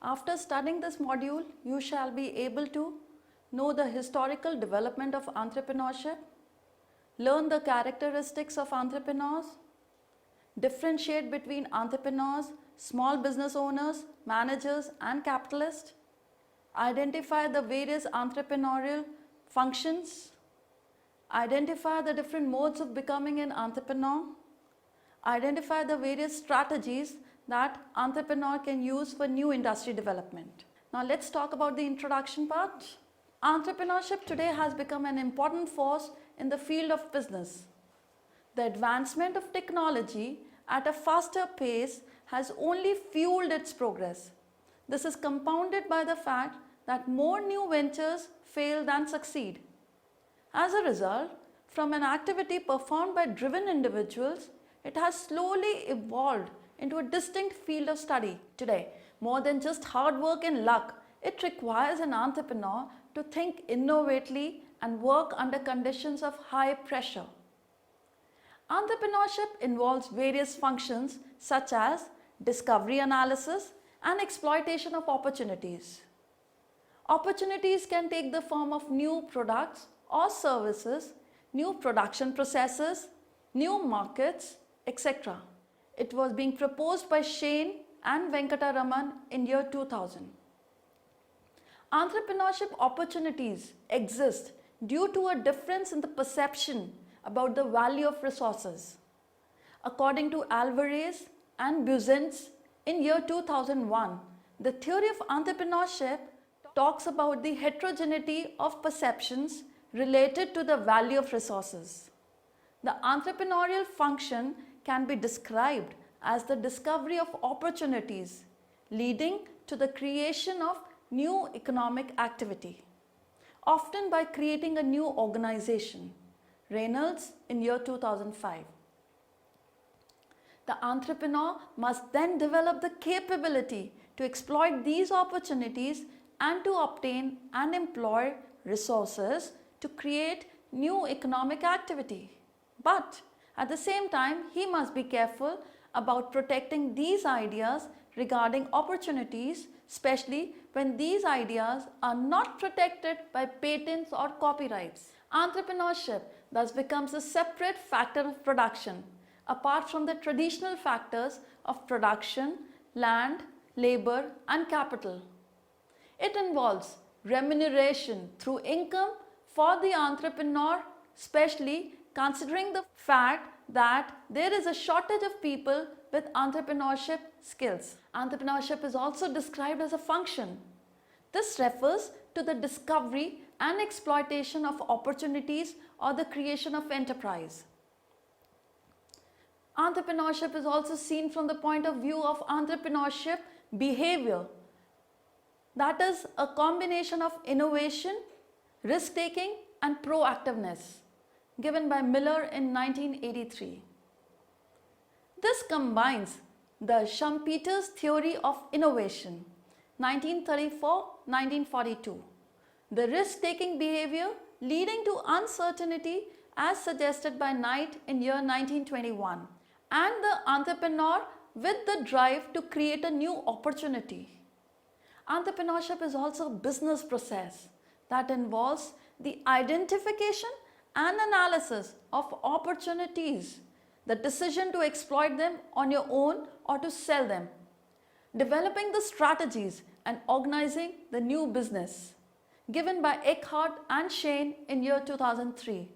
After studying this module, you shall be able to know the historical development of entrepreneurship, learn the characteristics of entrepreneurs, differentiate between entrepreneurs, small business owners, managers and capitalists, identify the various entrepreneurial functions, identify the different modes of becoming an entrepreneur, identify the various strategies that entrepreneur can use for new industry development. Now let's talk about the introduction part. Entrepreneurship today has become an important force in the field of business. The advancement of technology at a faster pace has only fueled its progress. This is compounded by the fact that more new ventures fail than succeed. As a result, from an activity performed by driven individuals, it has slowly evolved into a distinct field of study. Today, more than just hard work and luck, it requires an entrepreneur to think innovatively and work under conditions of high pressure. Entrepreneurship involves various functions such as discovery analysis and exploitation of opportunities. Opportunities can take the form of new products or services, new production processes, new markets, etc. It was being proposed by Shane and Venkataraman in year 2000. Entrepreneurship opportunities exist due to a difference in the perception about the value of resources. According to Alvarez and Buzens in year 2001, the theory of entrepreneurship talks about the heterogeneity of perceptions related to the value of resources. The entrepreneurial function can be described as the discovery of opportunities leading to the creation of new economic activity, often by creating a new organization. Reynolds in year 2005. The entrepreneur must then develop the capability to exploit these opportunities and to obtain and employ resources to create new economic activity. But at the same time, he must be careful about protecting these ideas regarding opportunities, especially when these ideas are not protected by patents or copyrights. Entrepreneurship thus becomes a separate factor of production, apart from the traditional factors of production, land, labor and capital. It involves remuneration through income for the entrepreneur, especially considering the fact that there is a shortage of people with entrepreneurship skills. Entrepreneurship is also described as a function. This refers to the discovery and exploitation of opportunities or the creation of enterprise. Entrepreneurship is also seen from the point of view of entrepreneurship behavior. That is a combination of innovation, risk-taking and proactiveness, given by Miller in 1983. This combines the Schumpeter's theory of innovation, 1934-1942, the risk-taking behavior leading to uncertainty as suggested by Knight in year 1921, and the entrepreneur with the drive to create a new opportunity. Entrepreneurship is also a business process that involves the identification and analysis of opportunities, the decision to exploit them on your own or to sell them, developing the strategies and organizing the new business, given by Eckhart and Shane in year 2003.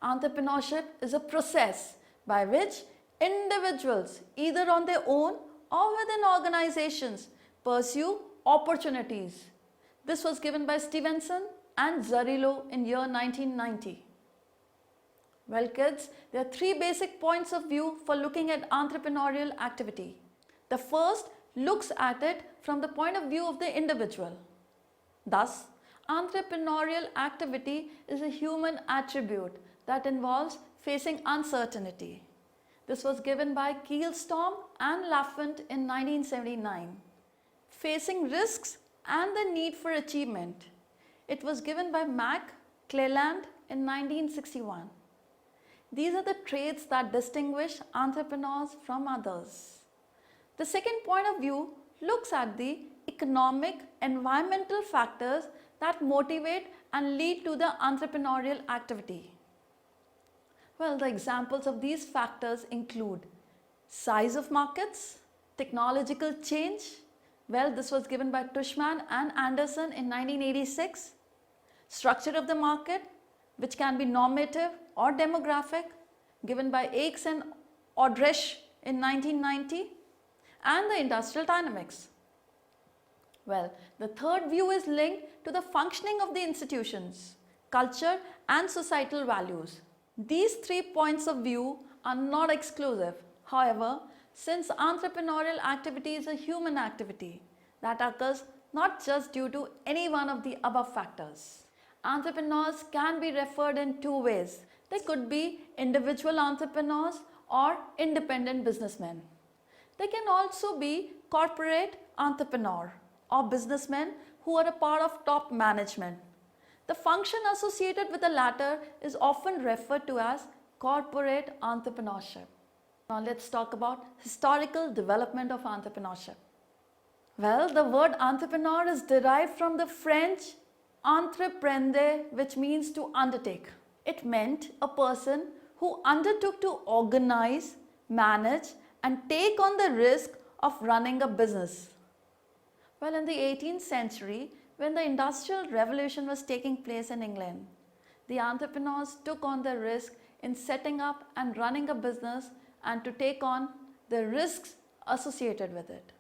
Entrepreneurship is a process by which individuals, either on their own or within organizations, pursue opportunities. This was given by Stevenson and Zarillo in year 1990. Well kids, there are three basic points of view for looking at entrepreneurial activity. The first looks at it from the point of view of the individual. Thus, entrepreneurial activity is a human attribute that involves facing uncertainty. This was given by Keelstorm and Laffont in 1979. Facing risks and the need for achievement. It was given by Mack, Cleland in 1961. These are the traits that distinguish entrepreneurs from others. The second point of view looks at the economic, environmental factors that motivate and lead to the entrepreneurial activity. Well, the examples of these factors include size of markets, technological change. Well, this was given by Tushman and Anderson in 1986. Structure of the market, which can be normative or demographic, given by Aikes and Odresh in 1990, and the industrial dynamics. Well, the third view is linked to the functioning of the institutions, culture and societal values. These 3 points of view are not exclusive. However, since entrepreneurial activity is a human activity that occurs not just due to any one of the above factors. Entrepreneurs can be referred in two ways. They could be individual entrepreneurs or independent businessmen. They can also be corporate entrepreneur or businessmen who are a part of top management. The function associated with the latter is often referred to as corporate entrepreneurship. Now let's talk about historical development of entrepreneurship. Well, the word entrepreneur is derived from the French entreprendre, which means to undertake. It meant a person who undertook to organize, manage and take on the risk of running a business. Well, in the 18th century, when the Industrial Revolution was taking place in England, the entrepreneurs took on the risk in setting up and running a business and to take on the risks associated with it.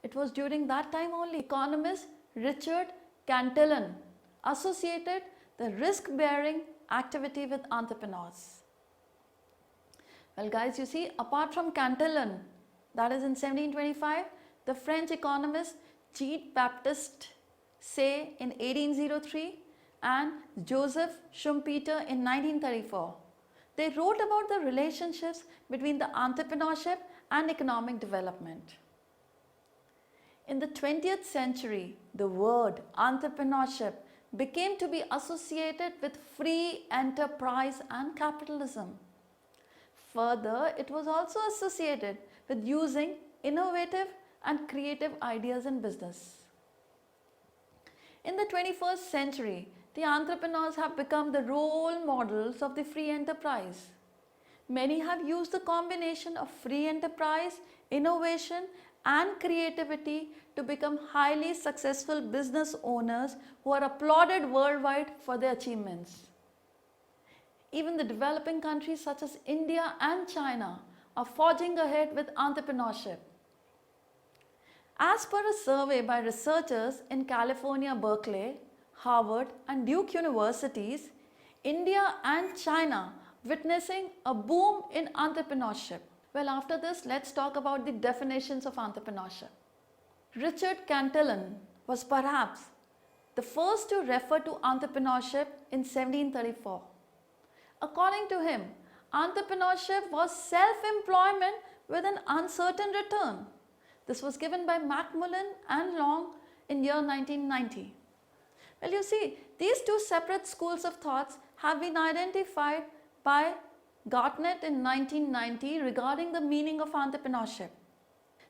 It was during that time only economist Richard Cantillon associated the risk-bearing activity with entrepreneurs. Well guys, you see, apart from Cantillon, that is in 1725, the French economist Jean-Baptiste Say in 1803 and Joseph Schumpeter in 1934. They wrote about the relationships between the entrepreneurship and economic development. In the 20th century, the word entrepreneurship became to be associated with free enterprise and capitalism. Further, it was also associated with using innovative and creative ideas in business. In the 21st century, the entrepreneurs have become the role models of the free enterprise. Many have used the combination of free enterprise, innovation and creativity to become highly successful business owners who are applauded worldwide for their achievements. Even the developing countries such as India and China are forging ahead with entrepreneurship. As per a survey by researchers in California, Berkeley, Harvard and Duke universities, India and China witnessing a boom in entrepreneurship. Well, after this, let's talk about the definitions of entrepreneurship. Richard Cantillon was perhaps the first to refer to entrepreneurship in 1734. According to him, entrepreneurship was self-employment with an uncertain return. This was given by Macmillan and Long in year 1990. Well, you see, these two separate schools of thoughts have been identified by Gartnett in 1990 regarding the meaning of entrepreneurship.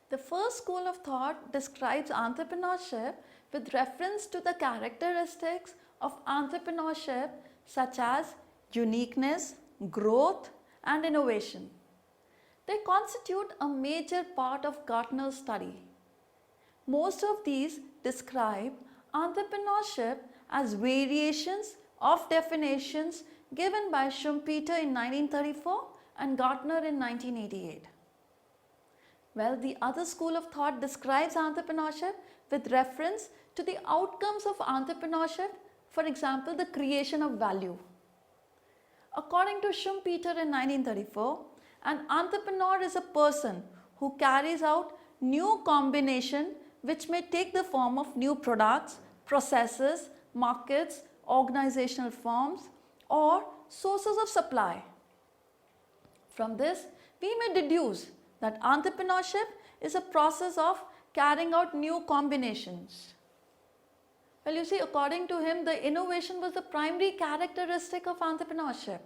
The first school of thought describes entrepreneurship with reference to the characteristics of entrepreneurship such as uniqueness, growth and innovation. They constitute a major part of Gartner's study. Most of these describe entrepreneurship as variations of definitions given by Schumpeter in 1934 and Gartner in 1988. Well, the other school of thought describes entrepreneurship with reference to the outcomes of entrepreneurship, for example, the creation of value. According to Schumpeter in 1934, an entrepreneur is a person who carries out new combination which may take the form of new products, processes, markets, organizational forms or sources of supply. From this, we may deduce that entrepreneurship is a process of carrying out new combinations. Well, you see, according to him, the innovation was the primary characteristic of entrepreneurship.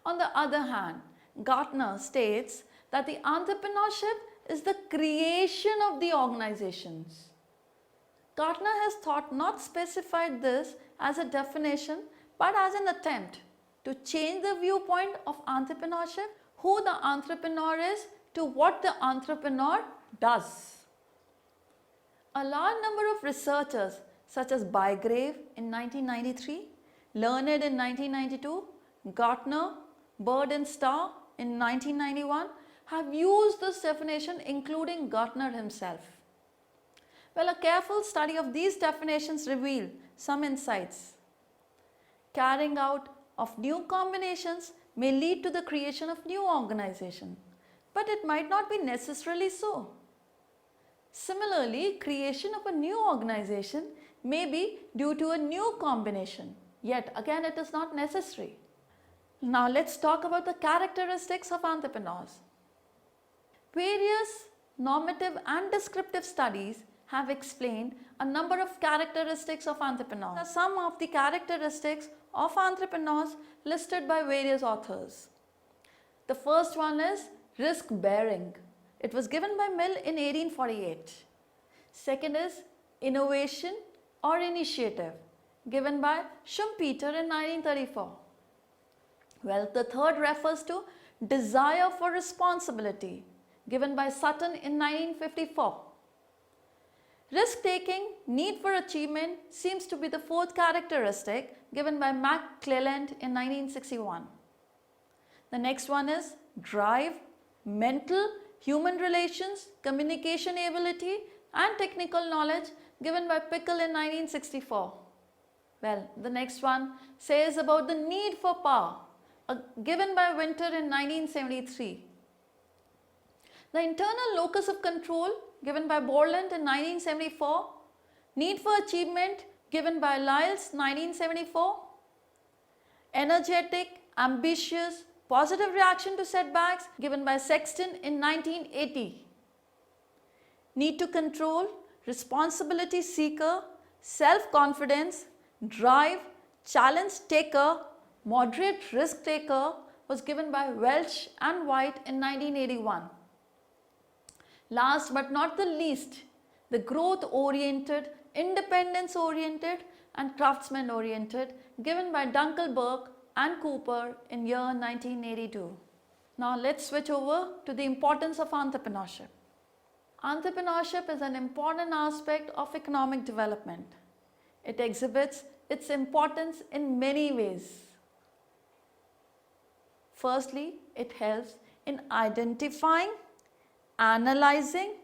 On the other hand, Gartner states that the entrepreneurship is the creation of the organizations. Gartner has thought not specified this as a definition but as an attempt to change the viewpoint of entrepreneurship, who the entrepreneur is to what the entrepreneur does. A large number of researchers such as Bygrave in 1993, Learned in 1992, Gartner, Bird and Starr in 1991 have used this definition, including Gartner himself. Well, a careful study of these definitions reveal some insights. Carrying out of new combinations may lead to the creation of new organization, but it might not be necessarily so. Similarly, creation of a new organization may be due to a new combination, yet again it is not necessary. Now let's talk about the characteristics of entrepreneurs. Various normative and descriptive studies have explained a number of characteristics of entrepreneurs. Some of the characteristics of entrepreneurs listed by various authors. The first one is risk bearing. It was given by Mill in 1848. Second is innovation or initiative, given by Schumpeter in 1934. Well, the third refers to desire for responsibility, given by Sutton in 1954. Risk-taking, need for achievement seems to be the fourth characteristic, given by McClelland in 1961. The next one is drive, mental, human relations, communication ability and technical knowledge, given by Pickle in 1964. Well, the next one says about the need for power, given by Winter in 1973. The internal locus of control, given by Borland in 1974. Need for achievement, given by Lyles 1974. Energetic, ambitious, positive reaction to setbacks, given by Sexton in 1980. Need to control, responsibility seeker, self-confidence, drive, challenge taker, moderate risk taker was given by Welch and White in 1981. Last but not the least, the growth-oriented, independence-oriented and craftsman-oriented, given by Dunkelberg and Cooper in year 1982. Now let's switch over to the importance of entrepreneurship. Entrepreneurship is an important aspect of economic development. It exhibits its importance in many ways. Firstly, it helps in identifying, analyzing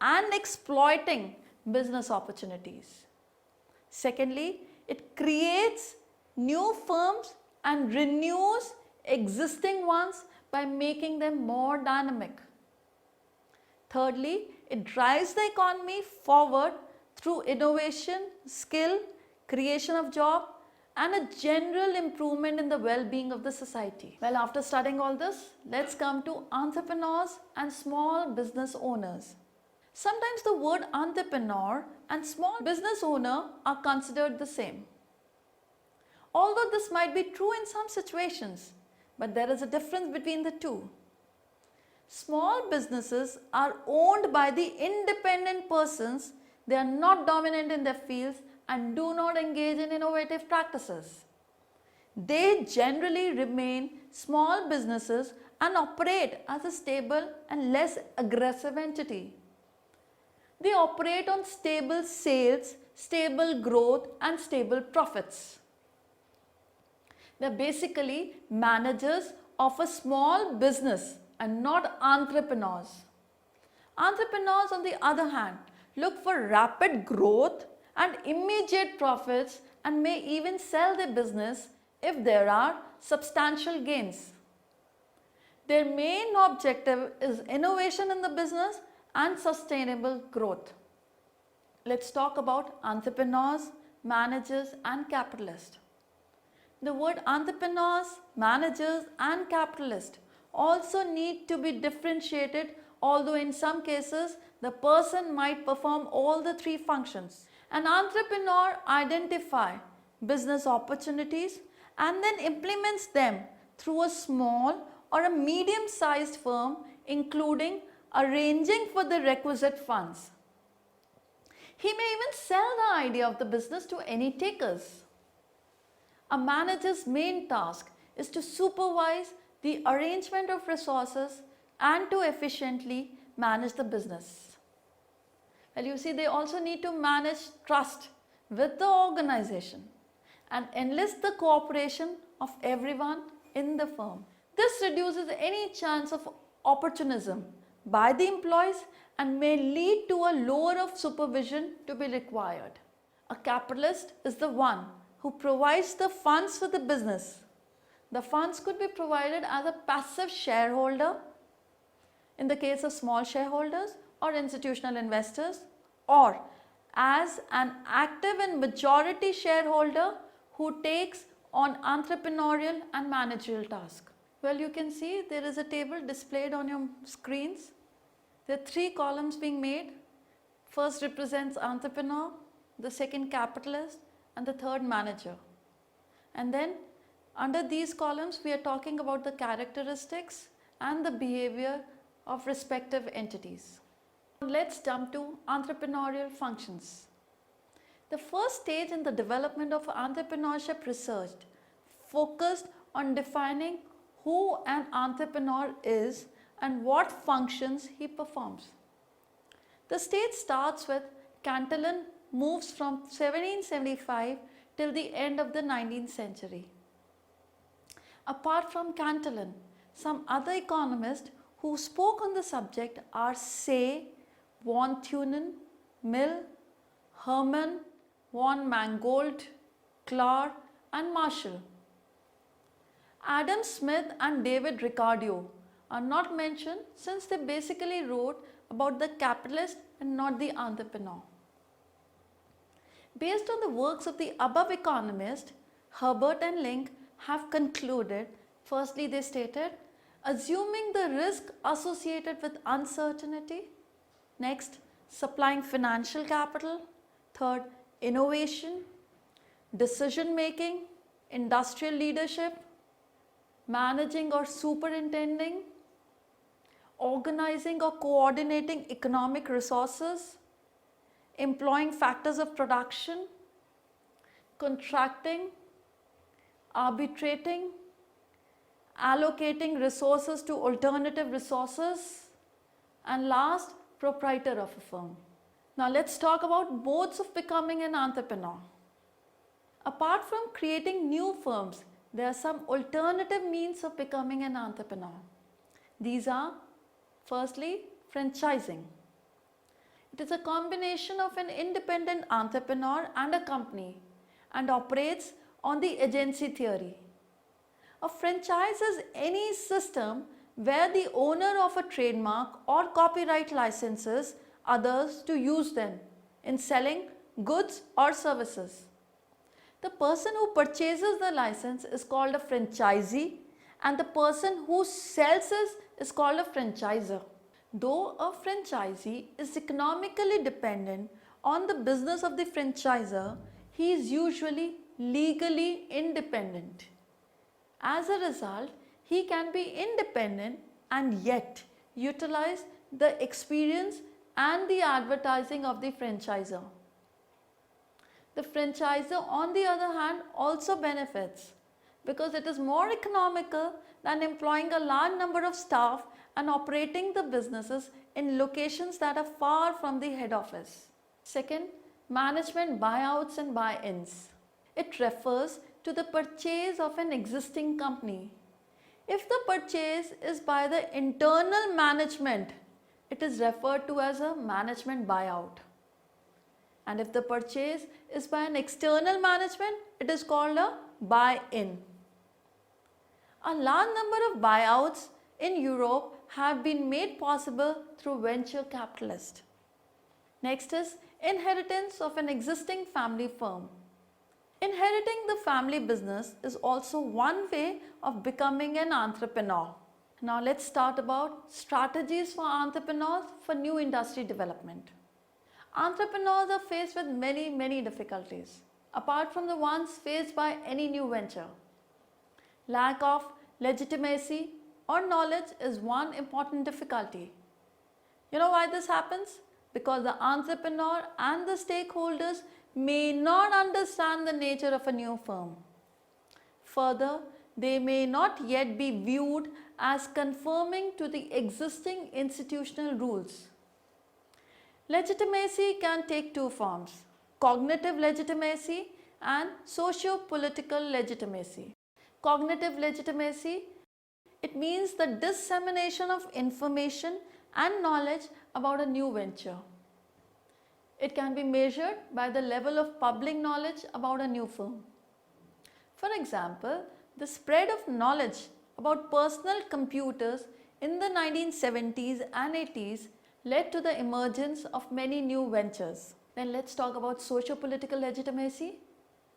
and exploiting business opportunities. Secondly, it creates new firms and renews existing ones by making them more dynamic. Thirdly, it drives the economy forward through innovation, skill, creation of jobs and a general improvement in the well-being of the society. Well, after studying all this, let's come to entrepreneurs and small business owners. Sometimes the word entrepreneur and small business owner are considered the same. Although this might be true in some situations, but there is a difference between the two. Small businesses are owned by the independent persons. They are not dominant in their fields and do not engage in innovative practices. They generally remain small businesses and operate as a stable and less aggressive entity. They operate on stable sales, stable growth and stable profits. They are basically managers of a small business and not entrepreneurs. Entrepreneurs, on the other hand, look for rapid growth and immediate profits and may even sell their business if there are substantial gains. Their main objective is innovation in the business and sustainable growth. Let's talk about entrepreneurs, managers and capitalists. The word entrepreneurs, managers and capitalists also need to be differentiated, although in some cases the person might perform all the three functions. An entrepreneur identifies business opportunities and then implements them through a small or a medium-sized firm, including arranging for the requisite funds. He may even sell the idea of the business to any takers. A manager's main task is to supervise the arrangement of resources and to efficiently manage the business. Well, you see, they also need to manage trust with the organization and enlist the cooperation of everyone in the firm. This reduces any chance of opportunism by the employees and may lead to a lower of supervision to be required. A capitalist is the one who provides the funds for the business. The funds could be provided as a passive shareholder in the case of small shareholders or institutional investors, or as an active and majority shareholder who takes on entrepreneurial and managerial tasks. Well, you can see there is a table displayed on your screens. There are 3 columns being made. First represents entrepreneur, the second capitalist, and the third manager. And then under these columns we are talking about the characteristics and the behavior of respective entities. Let's jump to entrepreneurial functions. The first stage in the development of entrepreneurship research focused on defining who an entrepreneur is and what functions he performs. The stage starts with Cantillon moves from 1775 till the end of the 19th century. Apart from Cantillon, some other economists who spoke on the subject are Say, von Thunen, Mill, Herman, von Mangold, Clark and Marshall. Adam Smith and David Ricardo are not mentioned since they basically wrote about the capitalist and not the entrepreneur. Based on the works of the above economists, Herbert and Link have concluded, firstly they stated, assuming the risk associated with uncertainty, next supplying financial capital, third innovation, decision making, industrial leadership, managing or superintending, organizing or coordinating economic resources, employing factors of production, contracting, arbitrating, allocating resources to alternative resources, and last, proprietor of a firm. Now let's talk about modes of becoming an entrepreneur. Apart from creating new firms, there are some alternative means of becoming an entrepreneur. These are, firstly, franchising. It is a combination of an independent entrepreneur and a company and operates on the agency theory. A franchise is any system where the owner of a trademark or copyright licenses others to use them in selling goods or services. The person who purchases the license is called a franchisee and the person who sells it is called a franchisor. Though a franchisee is economically dependent on the business of the franchisor, he is usually legally independent. As a result, he can be independent and yet utilize the experience and the advertising of the franchisor. The franchisor, on the other hand, also benefits because it is more economical than employing a large number of staff and operating the businesses in locations that are far from the head office. Second, management buyouts and buy-ins. It refers to the purchase of an existing company. If the purchase is by the internal management, it is referred to as a management buyout. And if the purchase is by an external management, it is called a buy-in. A large number of buyouts in Europe have been made possible through venture capitalists. Next is inheritance of an existing family firm. Inheriting the family business is also one way of becoming an entrepreneur. Now let's start about strategies for entrepreneurs for new industry development. Entrepreneurs are faced with many difficulties, apart from the ones faced by any new venture. Lack of legitimacy or knowledge is one important difficulty. You know why this happens? Because the entrepreneur and the stakeholders may not understand the nature of a new firm. Further, they may not yet be viewed as conforming to the existing institutional rules. Legitimacy can take two forms: cognitive legitimacy and socio-political legitimacy. Cognitive legitimacy, it means the dissemination of information and knowledge about a new venture. It can be measured by the level of public knowledge about a new firm. For example, the spread of knowledge about personal computers in the 1970s and 80s led to the emergence of many new ventures. Then let's talk about socio-political legitimacy.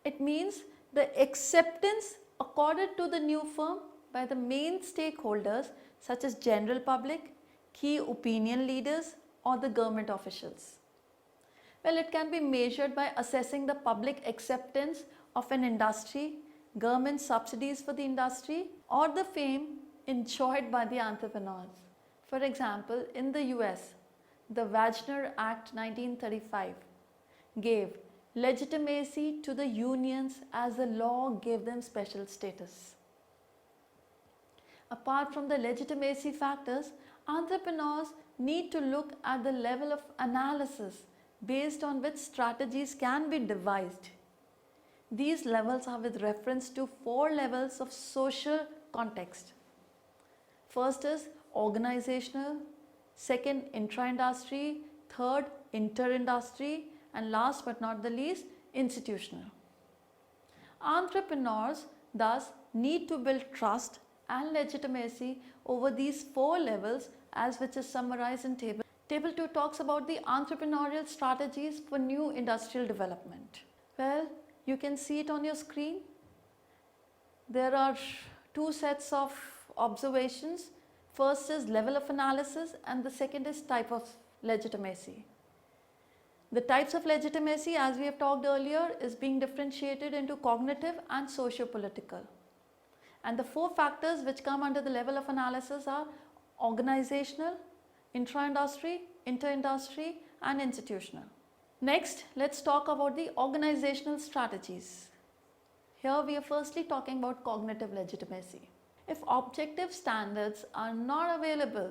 It means the acceptance accorded to the new firm by the main stakeholders such as general public, key opinion leaders or the government officials. Well, it can be measured by assessing the public acceptance of an industry, government subsidies for the industry or the fame enjoyed by the entrepreneurs. For example, in the US, the Wagner Act 1935 gave legitimacy to the unions as the law gave them special status. Apart from the legitimacy factors, entrepreneurs need to look at the level of analysis based on which strategies can be devised. These levels are with reference to 4 levels of social context. First is organizational, second intra-industry, third inter-industry, and last but not the least institutional. Entrepreneurs thus need to build trust and legitimacy over these 4 levels, as which is summarized in table. Table 2 talks about the entrepreneurial strategies for new industrial development. Well, you can see it on your screen. There are 2 sets of observations. First is level of analysis and the second is type of legitimacy. The types of legitimacy, as we have talked earlier, is being differentiated into cognitive and socio-political. And the 4 factors which come under the level of analysis are organizational, intra-industry, inter-industry and institutional. Next, let's talk about the organizational strategies. Here we are firstly talking about cognitive legitimacy. If objective standards are not available,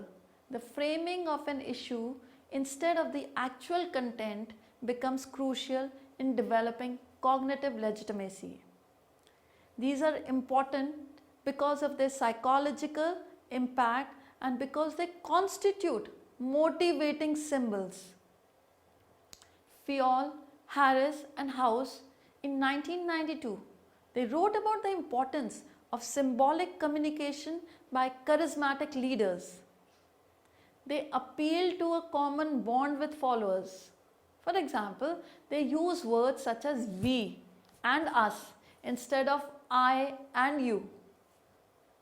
the framing of an issue instead of the actual content becomes crucial in developing cognitive legitimacy. These are important because of their psychological impact and because they constitute motivating symbols. Fayol, Harris and House in 1992, they wrote about the importance of symbolic communication by charismatic leaders. They appeal to a common bond with followers. For example, they use words such as we and us instead of I and you.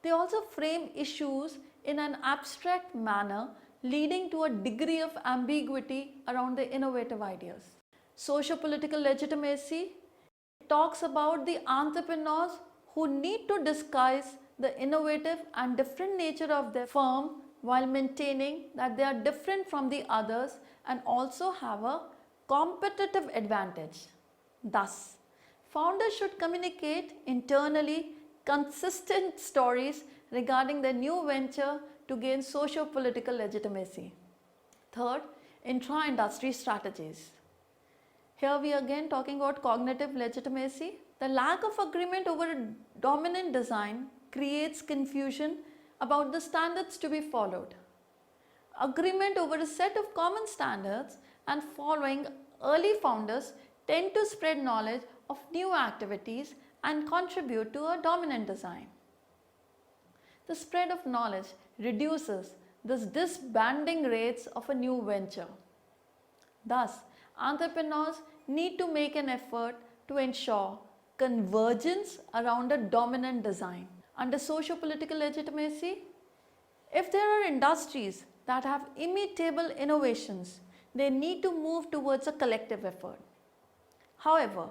They also frame issues in an abstract manner, leading to a degree of ambiguity around the innovative ideas. Socio-political legitimacy talks about the entrepreneurs who need to disguise the innovative and different nature of their firm while maintaining that they are different from the others and also have a competitive advantage. Thus, founders should communicate internally consistent stories regarding their new venture to gain socio-political legitimacy. Third, intra-industry strategies. Here we are again talking about cognitive legitimacy. The lack of agreement over a dominant design creates confusion about the standards to be followed. Agreement over a set of common standards and following early founders tend to spread knowledge of new activities and contribute to a dominant design. The spread of knowledge reduces the disbanding rates of a new venture. Thus, entrepreneurs need to make an effort to ensure convergence around a dominant design. Under socio-political legitimacy, if there are industries that have immutable innovations, they need to move towards a collective effort. However,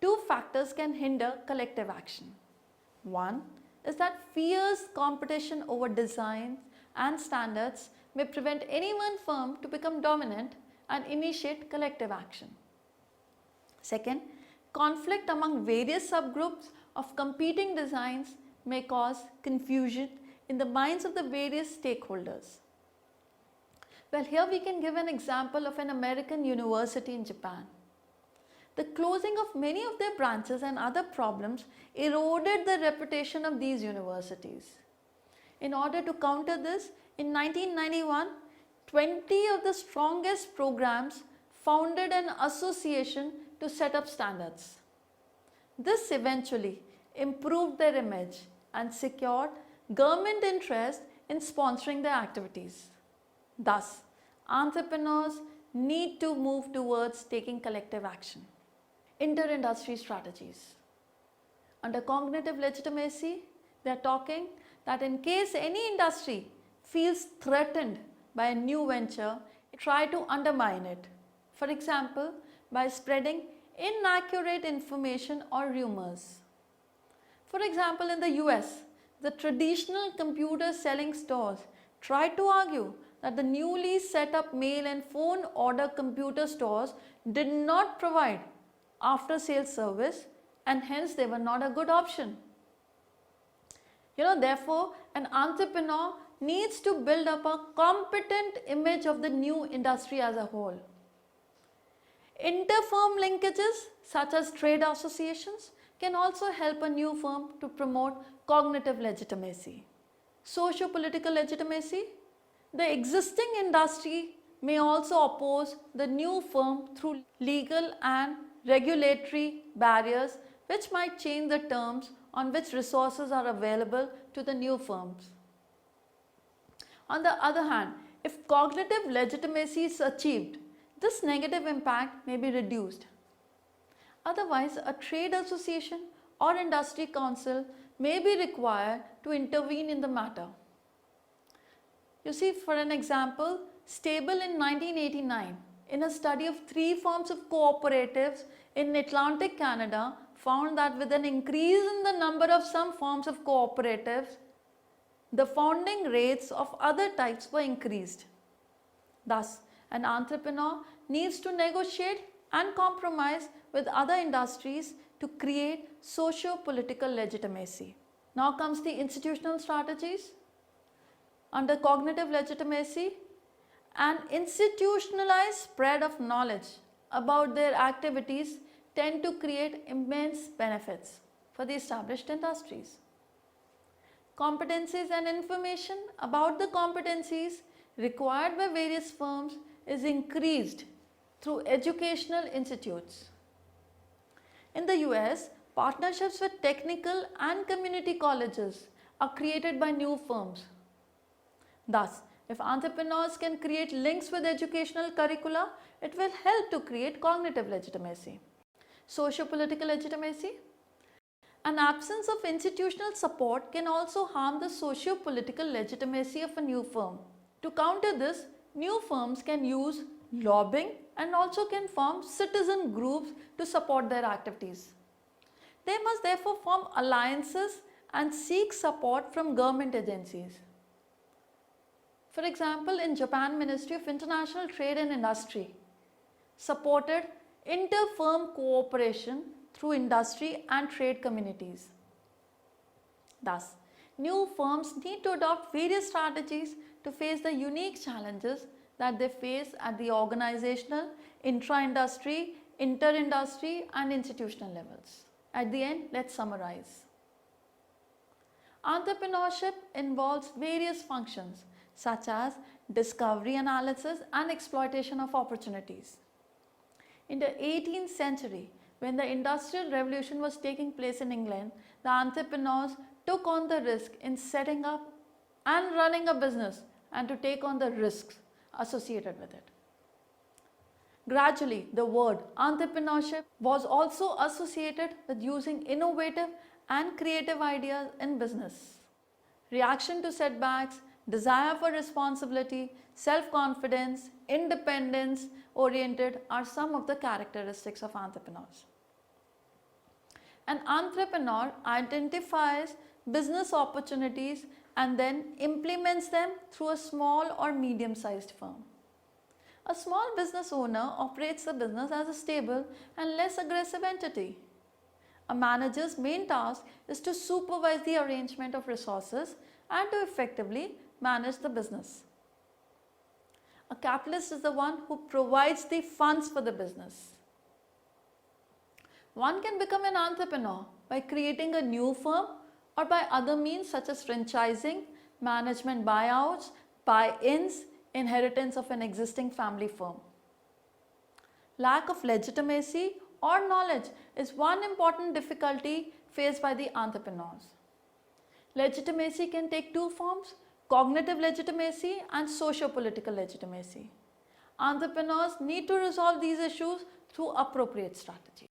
2 factors can hinder collective action. One is that fierce competition over design and standards may prevent any one firm to become dominant and initiate collective action. Second, conflict among various subgroups of competing designs may cause confusion in the minds of the various stakeholders. Well, here we can give an example of an American university in Japan. The closing of many of their branches and other problems eroded the reputation of these universities. In order to counter this, in 1991, 20 of the strongest programs founded an association to set up standards. This eventually improved their image and secured government interest in sponsoring their activities. Thus, entrepreneurs need to move towards taking collective action. Inter-industry strategies. Under cognitive legitimacy, they are talking that in case any industry feels threatened by a new venture, try to undermine it. For example, by spreading inaccurate information or rumors. For example, in the US, the traditional computer selling stores tried to argue that the newly set up mail and phone order computer stores did not provide after sales service and hence they were not a good option. Therefore, an entrepreneur needs to build up a competent image of the new industry as a whole. Inter-firm linkages such as trade associations can also help a new firm to promote cognitive legitimacy. Socio-political legitimacy. The existing industry may also oppose the new firm through legal and regulatory barriers which might change the terms on which resources are available to the new firms. On the other hand, if cognitive legitimacy is achieved, this negative impact may be reduced. Otherwise, a trade association or industry council may be required to intervene in the matter. You see, for an example, Stable in 1989, in a study of 3 forms of cooperatives in Atlantic Canada, found that with an increase in the number of some forms of cooperatives, the founding rates of other types were increased. Thus, an entrepreneur needs to negotiate and compromise with other industries to create socio-political legitimacy. Now comes the institutional strategies. Under cognitive legitimacy, an institutionalized spread of knowledge about their activities tend to create immense benefits for the established industries. Competencies and information about the competencies required by various firms is increased through educational institutes. In the US, partnerships with technical and community colleges are created by new firms. Thus, if entrepreneurs can create links with educational curricula, it will help to create cognitive legitimacy. Socio-political legitimacy. An absence of institutional support can also harm the socio-political legitimacy of a new firm. To counter this, new firms can use lobbying and also can form citizen groups to support their activities. They must therefore form alliances and seek support from government agencies. For example, in Japan, Ministry of International Trade and Industry supported inter-firm cooperation through industry and trade communities. Thus, new firms need to adopt various strategies to face the unique challenges that they face at the organizational, intra-industry, inter-industry and institutional levels. At the end, let's summarize. Entrepreneurship involves various functions such as discovery, analysis and exploitation of opportunities. In the 18th century, when the Industrial Revolution was taking place in England, the entrepreneurs took on the risk in setting up and running a business and to take on the risks associated with it. Gradually, the word entrepreneurship was also associated with using innovative and creative ideas in business. Reaction to setbacks, desire for responsibility, self-confidence, independence oriented are some of the characteristics of entrepreneurs. An entrepreneur identifies business opportunities and then implements them through a small or medium-sized firm. A small business owner operates the business as a stable and less aggressive entity. A manager's main task is to supervise the arrangement of resources and to effectively manage the business. A capitalist is the one who provides the funds for the business. One can become an entrepreneur by creating a new firm or by other means such as franchising, management buyouts, buy-ins, inheritance of an existing family firm. Lack of legitimacy or knowledge is one important difficulty faced by the entrepreneurs. Legitimacy can take two forms: cognitive legitimacy and socio-political legitimacy. Entrepreneurs need to resolve these issues through appropriate strategy.